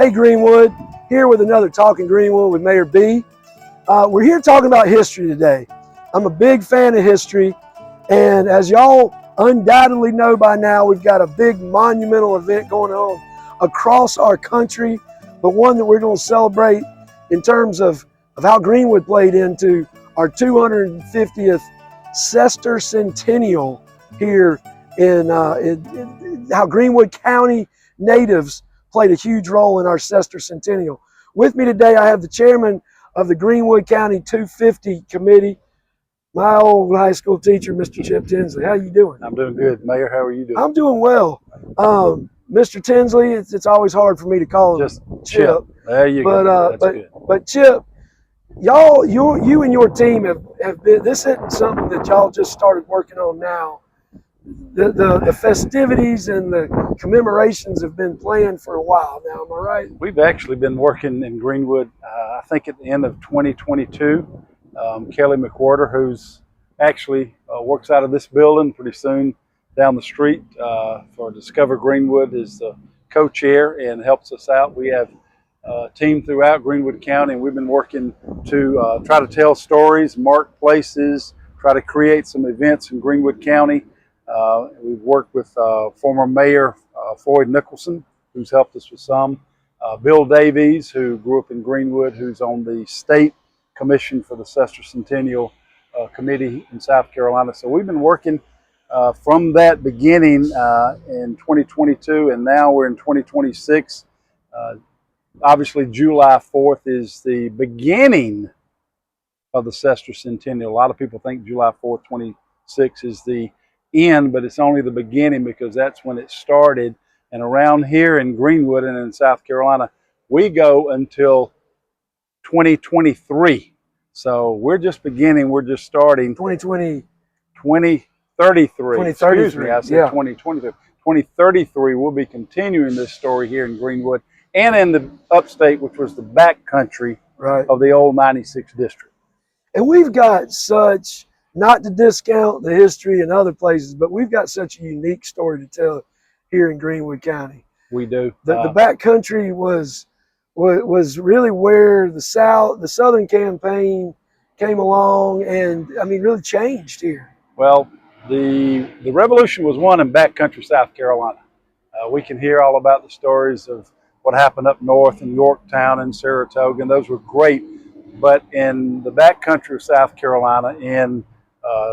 Hey Greenwood, here with another Talking Greenwood with Mayor B. We're here talking about history today. I'm a big fan of history, and as y'all undoubtedly know by now, we've got a big monumental event going on across our country, but one that we're going to celebrate in terms of how Greenwood played into our 250th Sestercentennial here in how Greenwood County natives played a huge role in our Sestercentennial. With me today, I have the chairman of the Greenwood County 250 Committee, my old high school teacher, Mr. Chip Tinsley. How you doing? I'm doing good, Mayor. How are you doing? I'm doing well. Mr. Tinsley, it's always hard for me to call him Just Chip. There you go. That's good. But Chip, you and your team have been. This isn't something that y'all just started working on now. The festivities and the commemorations have been planned for a while now. Am I right? We've actually been working in Greenwood, I think at the end of 2022. Kelly McWhorter, who's actually works out of this building pretty soon down the street for Discover Greenwood, is the co-chair and helps us out. We have a team throughout Greenwood County, and we've been working to try to tell stories, mark places, try to create some events in Greenwood County. We've worked with former Mayor Floyd Nicholson, who's helped us with some. Bill Davies, who grew up in Greenwood, who's on the state commission for the Sestercentennial Committee in South Carolina. So we've been working from that beginning in 2022, and now we're in 2026. Obviously, July 4th is the beginning of the Sestercentennial. A lot of people think July 4th, 26 is the end, but it's only the beginning because that's when it started. And around here in Greenwood and in South Carolina, we go until 2023. So we're just beginning, we're just starting. 2033. 2033. Excuse me, I said yeah. 2023. 2033, we'll be continuing this story here in Greenwood and in the upstate, which was the back country of the old 96 district. And we've got such, not to discount the history in other places, but we've got such a unique story to tell here in Greenwood County. We do. The back country was really where the Southern campaign came along and, I mean, really changed here. Well, the revolution was won in backcountry South Carolina. We can hear all about the stories of what happened up north in Yorktown and Saratoga, and those were great. But in the backcountry of South Carolina, in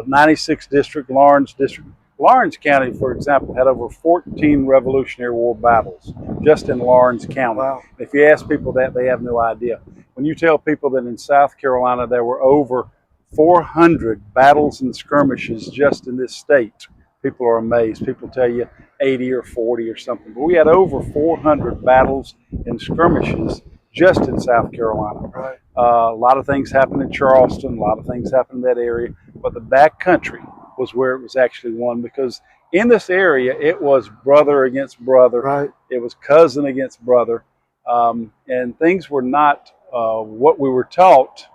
96 district, Lawrence district, Lawrence County, for example, had over 14 Revolutionary War battles just in Lawrence County. Wow. If you ask people that, they have no idea. When you tell people that in South Carolina there were over 400 battles and skirmishes just in this state, people are amazed. People tell you 80 or 40 or something. But we had over 400 battles and skirmishes just in South Carolina. Right. A lot of things happened in Charleston, a lot of things happened in that area, but the back country was where it was actually won, because in this area it was brother against brother. Right. It was cousin against brother, and things were not what we were taught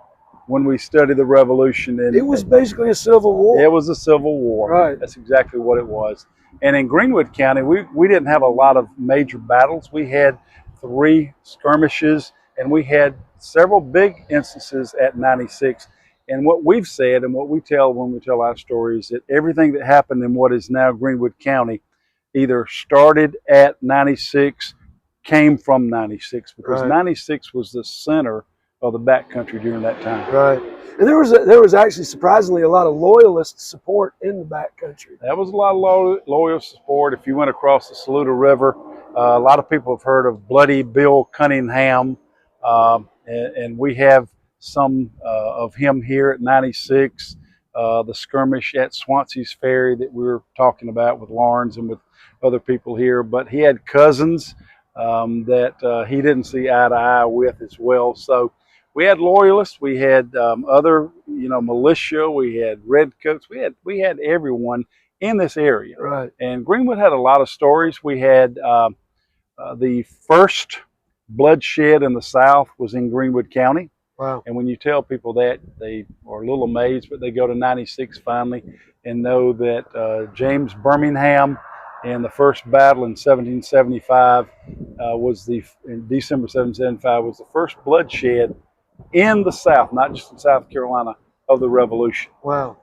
when we studied the Revolution. And it was basically a civil war. It was a civil war. Right. That's exactly what it was. And in Greenwood County, we didn't have a lot of major battles. We had 3 skirmishes, and we had several big instances at 96. And what we've said and what we tell when we tell our story is that everything that happened in what is now Greenwood County either started at 96, came from 96, because 96 was the center of the backcountry during that time. Right. And there was actually surprisingly a lot of loyalist support in the backcountry. That was a lot of loyal support. If you went across the Saluda River, a lot of people have heard of Bloody Bill Cunningham, and we have some of him here at 96. The skirmish at Swansea's Ferry that we were talking about with Lawrence and with other people here. But he had cousins that he didn't see eye to eye with as well. So we had loyalists, we had other, militia, we had redcoats, we had everyone in this area. Right. And Greenwood had a lot of stories. We had the first bloodshed in the South was in Greenwood County. Wow. And when you tell people that, they are a little amazed, but they go to 96 finally and know that James Birmingham And the first battle in 1775 in December 1775 was the first bloodshed in the South, not just in South Carolina, of the Revolution. Wow.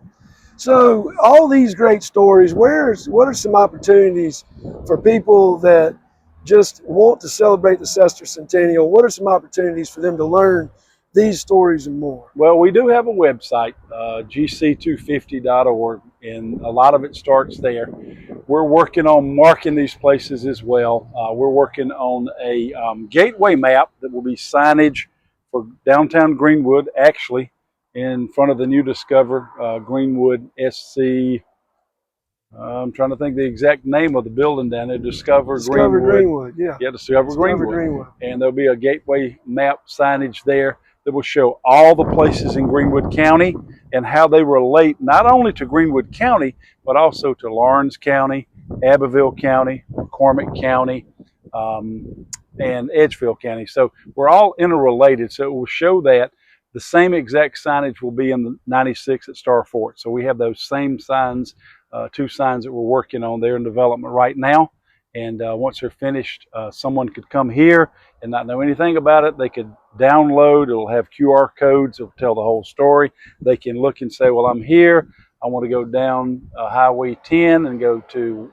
So all these great stories, what are some opportunities for people that just want to celebrate the Sestercentennial? What are some opportunities for them to learn these stories and more? Well, we do have a website, gc250.org, and a lot of it starts there. We're working on marking these places as well. We're working on a gateway map that will be signage for downtown Greenwood, actually, in front of the new Discover Greenwood SC. I'm trying to think the exact name of the building down there. Discover Greenwood, yeah. Yeah, Discover Greenwood. Greenwood. And there'll be a gateway map signage there that will show all the places in Greenwood County and how they relate not only to Greenwood County, but also to Lawrence County, Abbeville County, McCormick County, and Edgefield County. So we're all interrelated. So it will show that. The same exact signage will be in the 96 at Star Fort. So we have those same signs, two signs that we're working on. They're in development right now. And once they're finished, someone could come here and not know anything about it. They could download. It'll have QR codes. It'll tell the whole story. They can look and say, well, I'm here. I want to go down Highway 10 and go to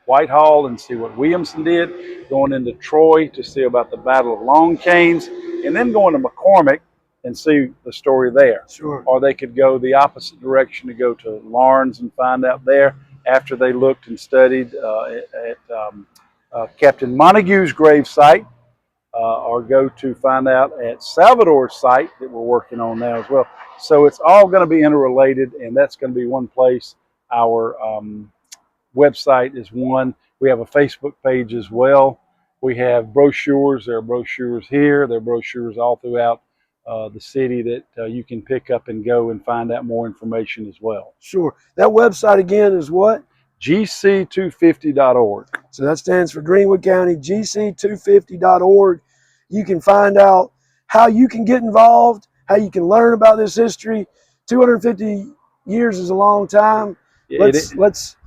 Whitehall and see what Williamson did. Going into Troy to see about the Battle of Long Canes. And then going to McCormick and see the story there. Sure. Or they could go the opposite direction to go to Lawrence and find out there after they looked and studied at Captain Montague's grave site, or go to find out at Salvador's site that we're working on now as well. So it's all going to be interrelated, and that's going to be one place. Our website is one. We have a Facebook page as well. We have brochures. There are brochures here. There are brochures all throughout the city that you can pick up and go and find out more information as well. Sure. That website again is what? gc250.org. So that stands for Greenwood County, gc250.org. You can find out how you can get involved, how you can learn about this history. 250 years is a long time. Let's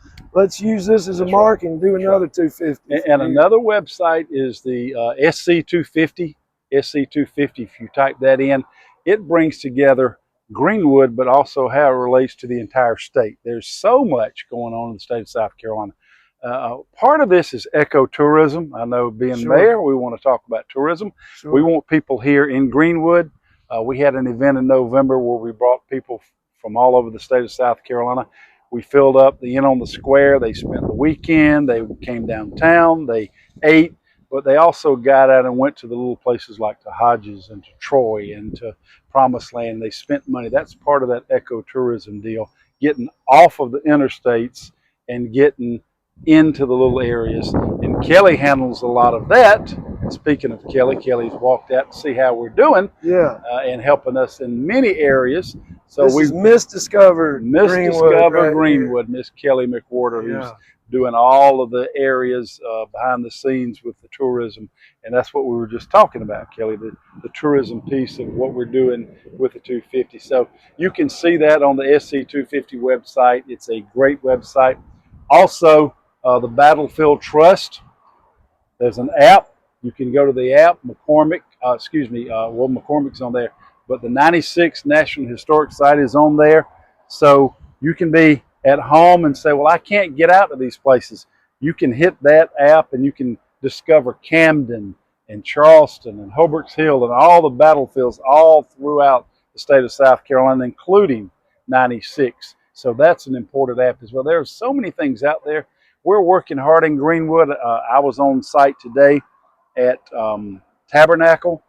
use this as a mark and do another 250. And another website is the SC250. SC250, if you type that in, it brings together Greenwood, but also how it relates to the entire state. There's so much going on in the state of South Carolina. Part of this is ecotourism. I know being mayor, we want to talk about tourism. Sure. We want people here in Greenwood. We had an event in November where we brought people from all over the state of South Carolina. We filled up the Inn on the Square. They spent the weekend. They came downtown. They ate. But they also got out and went to the little places like to Hodges and to Troy and to Promised Land. They spent money. That's part of that ecotourism deal, getting off of the interstates and getting into the little areas. And Kelly handles a lot of that. Speaking of Kelly, Kelly's walked out to see how we're doing, and helping us in many areas. So we've Discover Greenwood, Miss Kelly McWhorter, who's doing all of the areas behind the scenes with the tourism. And that's what we were just talking about, Kelly, the tourism piece of what we're doing with the 250. So you can see that on the SC250 website. It's a great website. Also, the Battlefield Trust, there's an app. You can go to the app. McCormick, McCormick's on there, but the 96 National Historic Site is on there. So you can be at home and say, well, I can't get out to these places. You can hit that app and you can discover Camden and Charleston and Hobart's Hill and all the battlefields all throughout the state of South Carolina, including 96. So that's an important app as well. There's so many things out there. We're working hard in Greenwood. I was on site today at Tabernacle.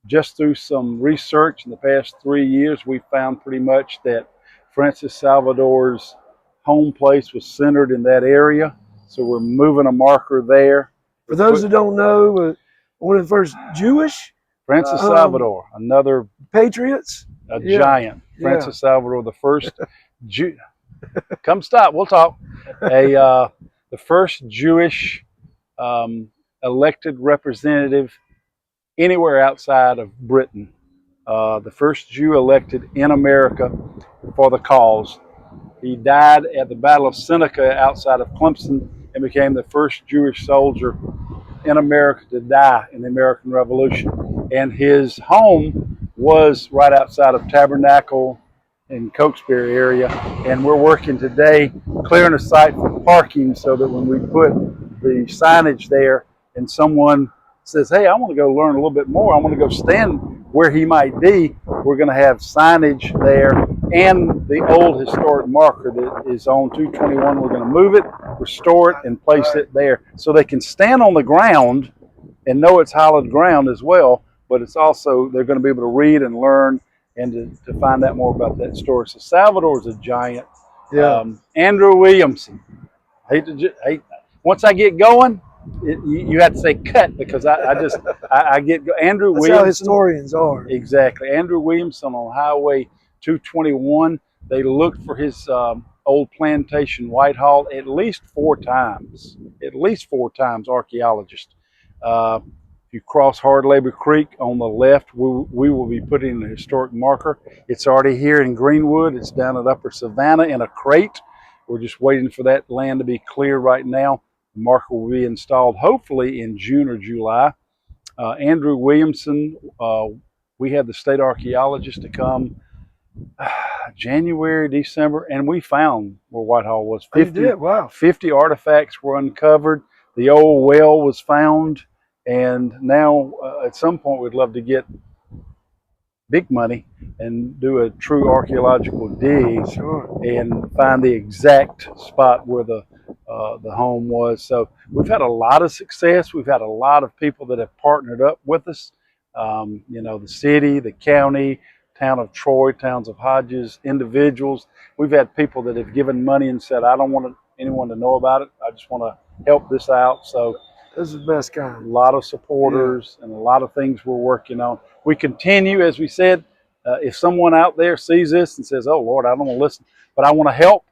Just through some research in the past 3 years, we found pretty much that Francis Salvador's home place was centered in that area. So we're moving a marker there. For those that don't know, one of the first Jewish Francis Salvador, another patriots, a giant. Francis Salvador, the first Jew. Come stop, we'll talk. The first Jewish elected representative anywhere outside of Britain. The first Jew elected in America for the cause. He died at the Battle of Seneca outside of Clemson and became the first Jewish soldier in America to die in the American Revolution. And his home was right outside of Tabernacle in Cokesbury area. And we're working today clearing a site for parking so that when we put the signage there and someone says, hey, I want to go learn a little bit more, I want to go stand where he might be, we're going to have signage there and the old historic marker that is on 221. We're going to move it, restore it, and place it there so they can stand on the ground and know it's hallowed ground as well, but it's also, they're going to be able to read and learn and to find out more about that story. So Salvador is a giant. Yeah. Andrew Williamson. Once I get going, you have to say cut because I get Andrew That's Williamson. how historians are. Exactly. Andrew Williamson on Highway 221. They looked for his old plantation, Whitehall, at least four times. At least four times, archaeologists. If you cross Hard Labor Creek on the left, we will be putting a historic marker. It's already here in Greenwood. It's down at Upper Savannah in a crate. We're just waiting for that land to be cleared right now. The marker will be installed hopefully in June or July. Andrew Williamson, we had the state archaeologist to come January, December, and we found where Whitehall was. 50, you did? Wow. 50 artifacts were uncovered. The old well was found. And now at some point we'd love to get big money and do a true archaeological dig and find the exact spot where the home was. So we've had a lot of success. We've had a lot of people that have partnered up with us. You know, the city, the county, town of Troy, towns of Hodges, individuals. We've had people that have given money and said, I don't want anyone to know about it. I just want to help this out. So this is the best kind. A lot of supporters and a lot of things we're working on. We continue, as we said, if someone out there sees this and says, oh, Lord, I don't want to listen, but I want to help,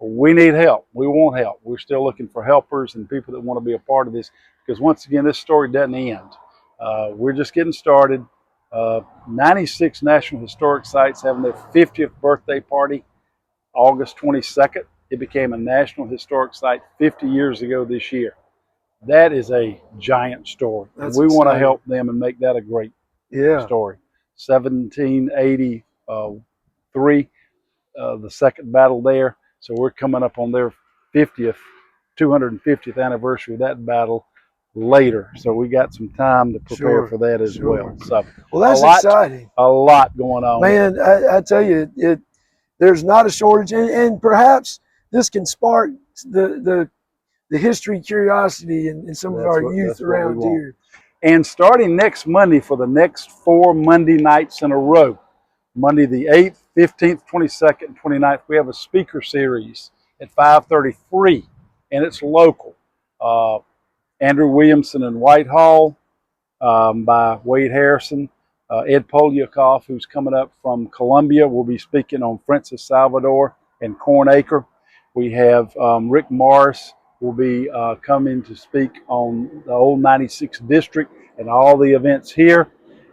we need help. We want help. We're still looking for helpers and people that want to be a part of this because, once again, this story doesn't end. We're just getting started. 96 National Historic Sites having their 50th birthday party August 22nd. It became a National Historic Site 50 years ago this year. That is a giant story. And we want to help them and make that a great story. 1783, the second battle there. So we're coming up on their 250th anniversary of that battle later. So we got some time to prepare for that as well. So that's exciting. A lot going on. Man, I tell you, there's not a shortage. And perhaps this can spark the history curiosity in some of our youth around here. And starting next Monday for the next 4 Monday nights in a row, Monday the 8th, 15th, 22nd, and 29th, we have a speaker series at 5:33, and it's local. Andrew Williamson in Whitehall by Wade Harrison. Ed Poliakoff, who's coming up from Columbia, will be speaking on Francis Salvador and Corn Acre. We have Rick Morris will be coming to speak on the old 96 district and all the events here.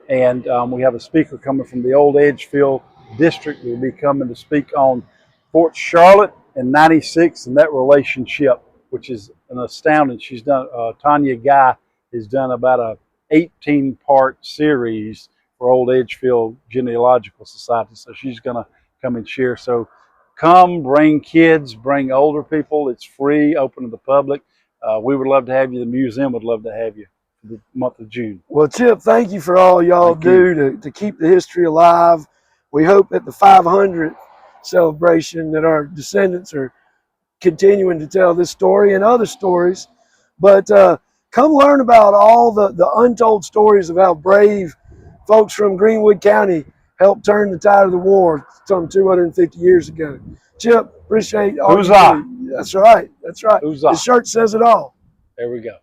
And we have a speaker coming from the old Edgefield district who will be coming to speak on Fort Charlotte and 96 and that relationship, which is an astounding. She's done, Tanya Guy has done about a 18-part series for Old Edgefield Genealogical Society. So she's going to come and share. So come, bring kids, bring older people. It's free, open to the public. We would love to have you. The museum would love to have you for the month of June. Well, Chip, thank you for all y'all do to keep the history alive. We hope at the 500th celebration that our descendants are continuing to tell this story and other stories. But come learn about all the untold stories of how brave folks from Greenwood County helped turn the tide of the war some 250 years ago. Chip, appreciate all you do. That's right. That's right. The shirt says it all. There we go.